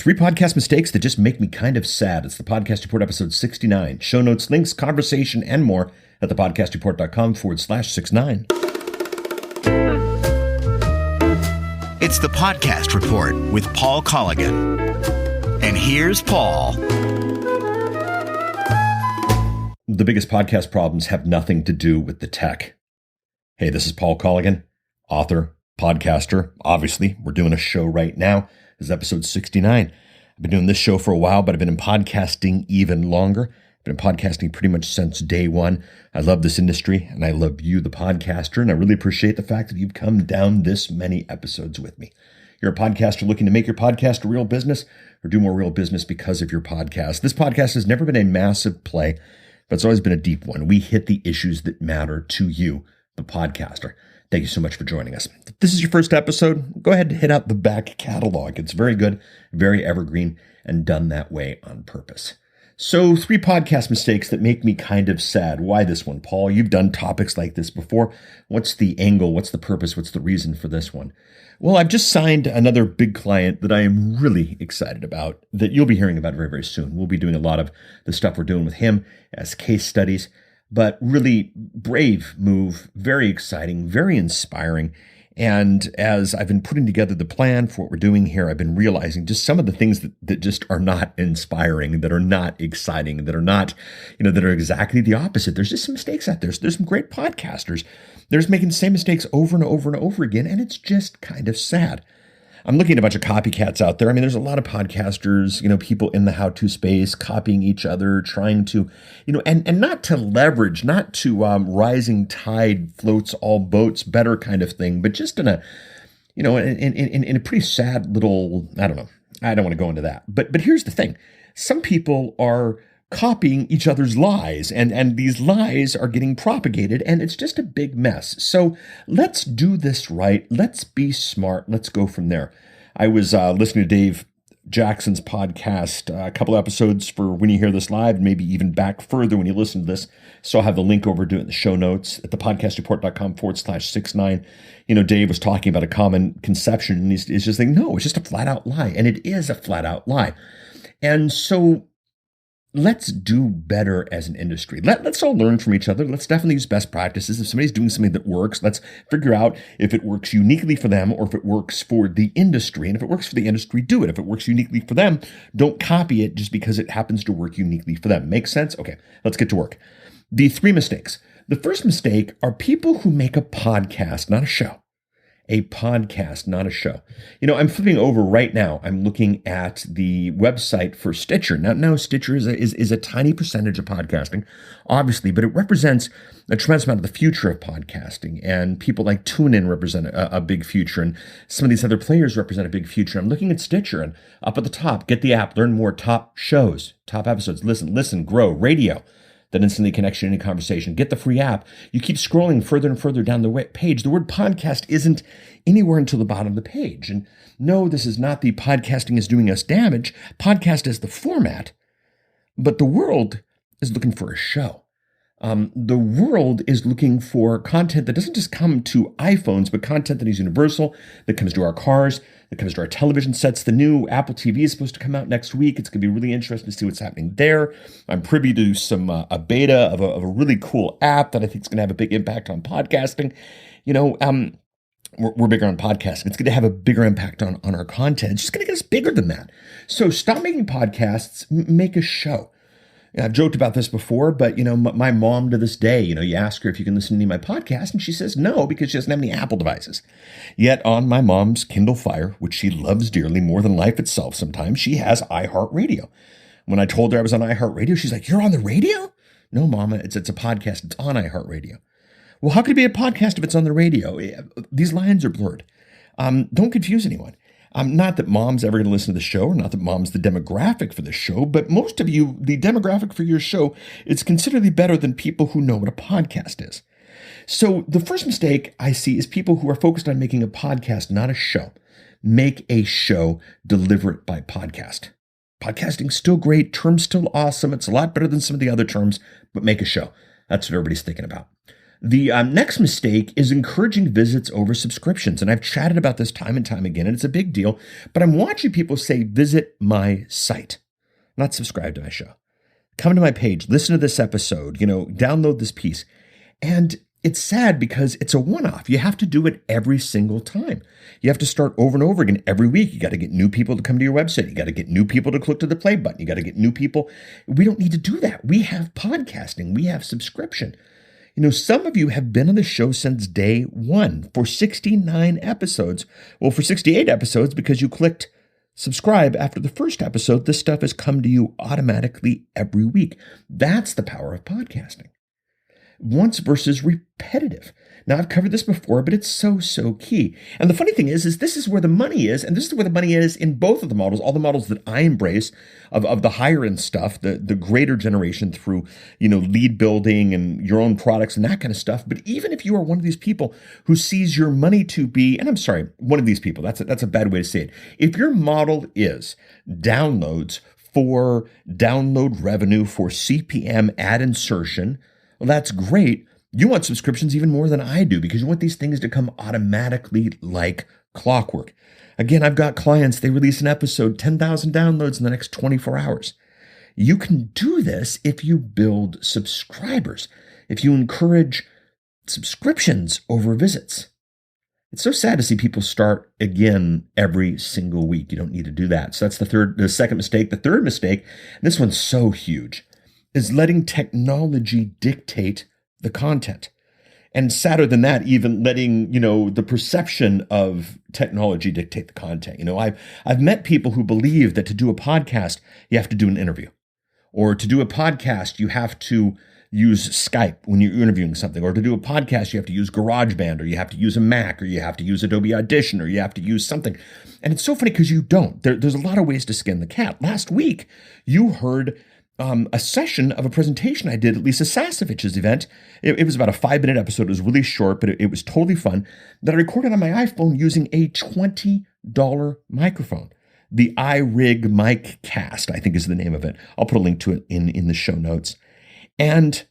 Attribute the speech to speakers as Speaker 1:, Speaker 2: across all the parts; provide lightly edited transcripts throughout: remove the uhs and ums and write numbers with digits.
Speaker 1: Three podcast mistakes that just make me kind of sad. It's the Podcast Report, episode 69. Show notes, links, conversation, and more at thepodcastreport.com/69.
Speaker 2: It's the Podcast Report with Paul Colligan. And here's Paul.
Speaker 1: The biggest podcast problems have nothing to do with the tech. Hey, this is Paul Colligan, author, podcaster. Obviously, we're doing a show right now. This is episode 69. I've been doing this show for a while, but I've been in podcasting even longer. I've been in podcasting pretty much since day one. I love this industry, and I love you, the podcaster, and I really appreciate the fact that you've come down this many episodes with me. You're a podcaster looking to make your podcast a real business or do more real business because of your podcast. This podcast has never been a massive play, but it's always been a deep one. We hit the issues that matter to you, the podcaster. Thank you so much for joining us. If this is your first episode, go ahead and hit out the back catalog. It's very good, very evergreen, and done that way on purpose. So, three podcast mistakes that make me kind of sad. Why this one, Paul? You've done topics like this before. What's the angle? What's the purpose? What's the reason for this one? Well, I've just signed another big client that I am really excited about that you'll be hearing about very, very soon. We'll be doing a lot of the stuff we're doing with him as case studies. But really brave move, very exciting, very inspiring. And as I've been putting together the plan for what we're doing here, I've been realizing just some of the things that just are not inspiring, that are not exciting, that are not, that are exactly the opposite. There's just some mistakes out there. So there's some great podcasters. They're just making the same mistakes over and over and over again. And it's just kind of sad. I'm looking at a bunch of copycats out there. I mean, there's a lot of podcasters, people in the how-to space copying each other, trying to, and not to leverage, not to rising tide floats all boats better kind of thing, but just in a, in a pretty sad little, I don't know. I don't want to go into that. But here's the thing. Some people are copying each other's lies, and these lies are getting propagated, and it's just a big mess. So let's do this right. Let's be smart. Let's go from there. I was listening to Dave Jackson's podcast, a couple episodes for when you hear this live, and maybe even back further when you listen to this. So I'll have the link over to it in the show notes at thepodcastreport.com/69. Dave was talking about a common conception, and he's just saying, no, it's just a flat out lie. And it is a flat out lie. And so let's do better as an industry. Let's all learn from each other. Let's definitely use best practices. If somebody's doing something that works, let's figure out if it works uniquely for them or if it works for the industry. And if it works for the industry, do it. If it works uniquely for them, don't copy it just because it happens to work uniquely for them. Make sense? Okay, let's get to work. The three mistakes. The first mistake are people who make a podcast, not a show. A podcast, not a show. I'm flipping over right now. I'm looking at the website for Stitcher. Now Stitcher is a tiny percentage of podcasting, obviously, but it represents a tremendous amount of the future of podcasting. And people like TuneIn represent a big future, and some of these other players represent a big future. I'm looking at Stitcher, and up at the top, get the app, learn more, top shows, top episodes, listen, grow, radio. That instantly connects you to any conversation. Get the free app. You keep scrolling further and further down the page. The word podcast isn't anywhere until the bottom of the page. And no, this is not the podcasting is doing us damage. Podcast is the format, but the world is looking for a show. The world is looking for content that doesn't just come to iPhones, but content that is universal, that comes to our cars, that comes to our television sets. The new Apple TV is supposed to come out next week. It's going to be really interesting to see what's happening there. I'm privy to some a beta of a really cool app that I think is going to have a big impact on podcasting. We're bigger on podcasting. It's going to have a bigger impact on our content. It's just going to get us bigger than that. So stop making podcasts, make a show. I've joked about this before, but, my mom to this day, you ask her if you can listen to my podcast, and she says no because she doesn't have any Apple devices. Yet on my mom's Kindle Fire, which she loves dearly more than life itself sometimes, she has iHeartRadio. When I told her I was on iHeartRadio, she's like, "You're on the radio?" "No, Mama, it's a podcast. It's on iHeartRadio." "Well, how could it be a podcast if it's on the radio?" These lines are blurred. Don't confuse anyone. Not that mom's ever going to listen to the show, or not that mom's the demographic for the show, but most of you, the demographic for your show is considerably better than people who know what a podcast is. So the first mistake I see is people who are focused on making a podcast, not a show. Make a show, deliver it by podcast. Podcasting's still great, term's still awesome. It's a lot better than some of the other terms, but make a show. That's what everybody's thinking about. The next mistake is encouraging visits over subscriptions. And I've chatted about this time and time again, and it's a big deal. But I'm watching people say, visit my site, not subscribe to my show. Come to my page, listen to this episode, download this piece. And it's sad because it's a one-off. You have to do it every single time. You have to start over and over again every week. You got to get new people to come to your website. You got to get new people to click to the play button. You got to get new people. We don't need to do that. We have podcasting. We have subscription. Some of you have been on the show since day one for 69 episodes. Well, for 68 episodes, because you clicked subscribe after the first episode, this stuff has come to you automatically every week. That's the power of podcasting. Once versus repetitive. Now, I've covered this before, but it's so key. And the funny thing is this is where the money is, and this is where the money is in both of the models, all the models that I embrace of the higher end stuff, the greater generation through, lead building and your own products and that kind of stuff. But even if you are one of these people who sees your money to be, and I'm sorry, one of these people, that's a bad way to say it. If your model is downloads for download revenue for CPM ad insertion, well, that's great. You want subscriptions even more than I do because you want these things to come automatically like clockwork. Again, I've got clients, they release an episode, 10,000 downloads in the next 24 hours. You can do this if you build subscribers, if you encourage subscriptions over visits. It's so sad to see people start again every single week. You don't need to do that. So that's the second mistake. The third mistake, and this one's so huge, is letting technology dictate the content. And sadder than that, even letting, the perception of technology dictate the content. I've met people who believe that to do a podcast, you have to do an interview. Or to do a podcast, you have to use Skype when you're interviewing something. Or to do a podcast, you have to use GarageBand, or you have to use a Mac, or you have to use Adobe Audition, or you have to use something. And it's so funny because you don't. There's a lot of ways to skin the cat. Last week, you heard a session of a presentation I did at Lisa Sasovich's event. It was about a 5-minute episode. It was really short, but it was totally fun, that I recorded on my iPhone using a $20 microphone. The iRig Mic Cast, I think is the name of it. I'll put a link to it in the show notes. And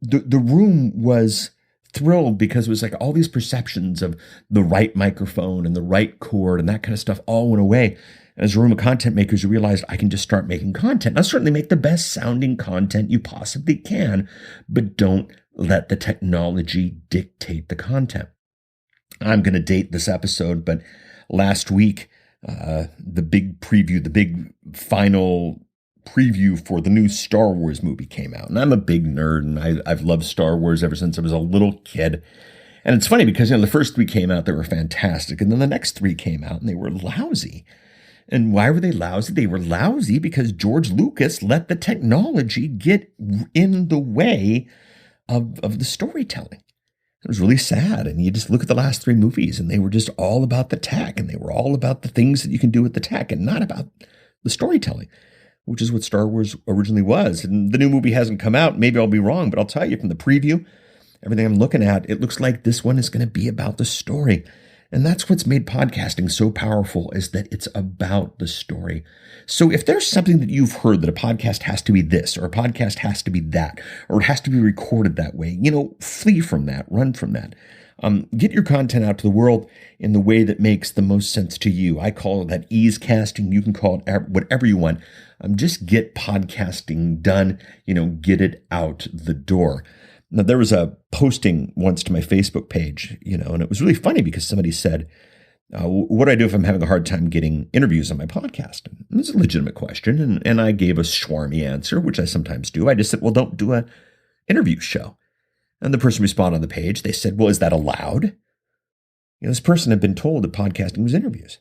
Speaker 1: the room was thrilled because it was like all these perceptions of the right microphone and the right cord and that kind of stuff all went away. As a room of content makers, you realized I can just start making content. I'll certainly make the best sounding content you possibly can, but don't let the technology dictate the content. I'm going to date this episode, but last week, the big preview, the big final preview for the new Star Wars movie came out. And I'm a big nerd, and I've loved Star Wars ever since I was a little kid. And it's funny because, the first 3 came out, they were fantastic. And then the next 3 came out and they were lousy. And why were they lousy? They were lousy because George Lucas let the technology get in the way of the storytelling. It was really sad. And you just look at the last 3 movies and they were just all about the tech, and they were all about the things that you can do with the tech and not about the storytelling, which is what Star Wars originally was. And the new movie hasn't come out. Maybe I'll be wrong, but I'll tell you from the preview, everything I'm looking at, it looks like this one is going to be about the story. And that's what's made podcasting so powerful, is that it's about the story. So if there's something that you've heard that a podcast has to be this, or a podcast has to be that, or it has to be recorded that way, flee from that, run from that. Get your content out to the world in the way that makes the most sense to you. I call that ease casting. You can call it whatever you want. Just get podcasting done, get it out the door. Now, there was a posting once to my Facebook page, and it was really funny because somebody said, what do I do if I'm having a hard time getting interviews on my podcast? And it was a legitimate question, and I gave a swarmy answer, which I sometimes do. I just said, well, don't do an interview show. And the person responded on the page. They said, well, is that allowed? This person had been told that podcasting was interviews.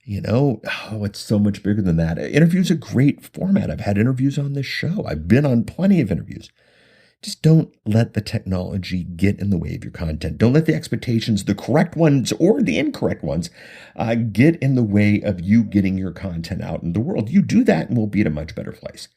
Speaker 1: It's so much bigger than that. Interviews are a great format. I've had interviews on this show. I've been on plenty of interviews. Just don't let the technology get in the way of your content. Don't let the expectations, the correct ones or the incorrect ones, get in the way of you getting your content out in the world. You do that and we'll be at a much better place.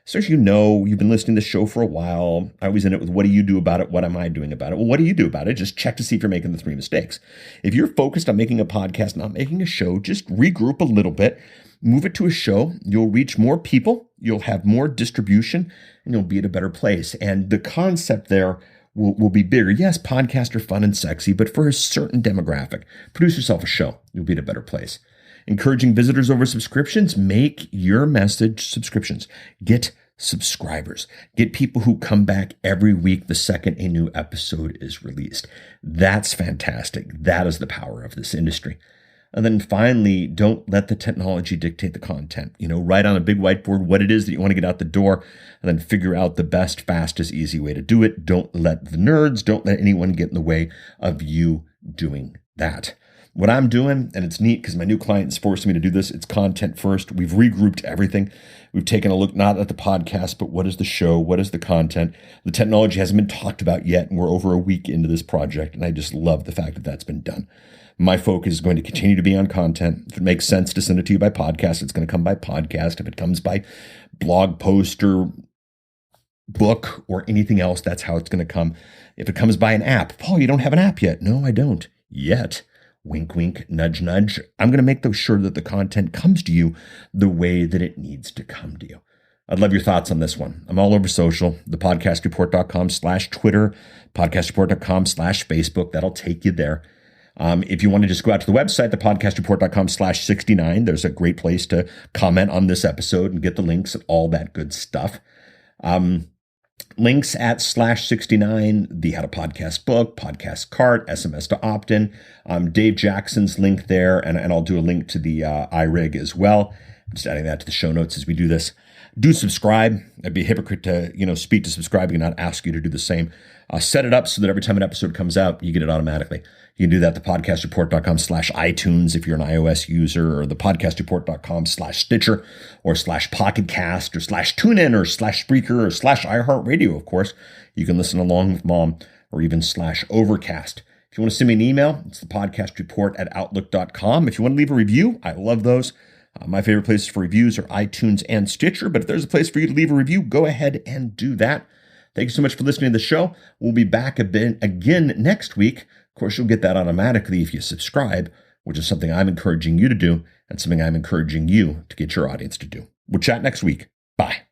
Speaker 1: So as you've been listening to the show for a while. I always end it with, what do you do about it? What am I doing about it? Well, what do you do about it? Just check to see if you're making the 3 mistakes. If you're focused on making a podcast, not making a show, just regroup a little bit, move it to a show. You'll reach more people. You'll have more distribution, and you'll be at a better place. And the concept there will be bigger. Yes, podcasts are fun and sexy, but for a certain demographic. Produce yourself a show. You'll be in a better place. Encouraging visitors over subscriptions. Make your message subscriptions. Get subscribers. Get people who come back every week the second a new episode is released. That's fantastic. That is the power of this industry. And then finally, don't let the technology dictate the content. Write on a big whiteboard what it is that you want to get out the door, and then figure out the best, fastest, easy way to do it. Don't let the nerds, don't let anyone get in the way of you doing that. What I'm doing, and it's neat because my new client is forcing me to do this, it's content first. We've regrouped everything. We've taken a look not at the podcast, but what is the show? What is the content? The technology hasn't been talked about yet, and we're over a week into this project, and I just love the fact that that's been done. My focus is going to continue to be on content. If it makes sense to send it to you by podcast, it's going to come by podcast. If it comes by blog post or book or anything else, that's how it's going to come. If it comes by an app, Paul, you don't have an app yet. No, I don't yet. Wink, wink, nudge, nudge. I'm going to make sure that the content comes to you the way that it needs to come to you. I'd love your thoughts on this one. I'm all over social, thepodcastreport.com/Twitter, podcastreport.com/Facebook. That'll take you there. If you want to just go out to the website, thepodcastreport.com/69, there's a great place to comment on this episode and get the links and all that good stuff. Links at /69, the How to Podcast book, podcast cart, SMS to opt-in, Dave Jackson's link there, and I'll do a link to the iRig as well. I'm just adding that to the show notes as we do this. Do subscribe. I'd be a hypocrite to speak to subscribing and not ask you to do the same. Set it up so that every time an episode comes out, you get it automatically. You can do that at thepodcastreport.com/iTunes if you're an iOS user, or thepodcastreport.com/Stitcher, or /Pocketcast, or /TuneIn, or /Spreaker, or /iHeartRadio, of course. You can listen along with Mom, or even /Overcast. If you want to send me an email, it's thepodcastreport@outlook.com. If you want to leave a review, I love those. My favorite places for reviews are iTunes and Stitcher, but if there's a place for you to leave a review, go ahead and do that. Thank you so much for listening to the show. We'll be back again next week. Of course, you'll get that automatically if you subscribe, which is something I'm encouraging you to do and something I'm encouraging you to get your audience to do. We'll chat next week. Bye.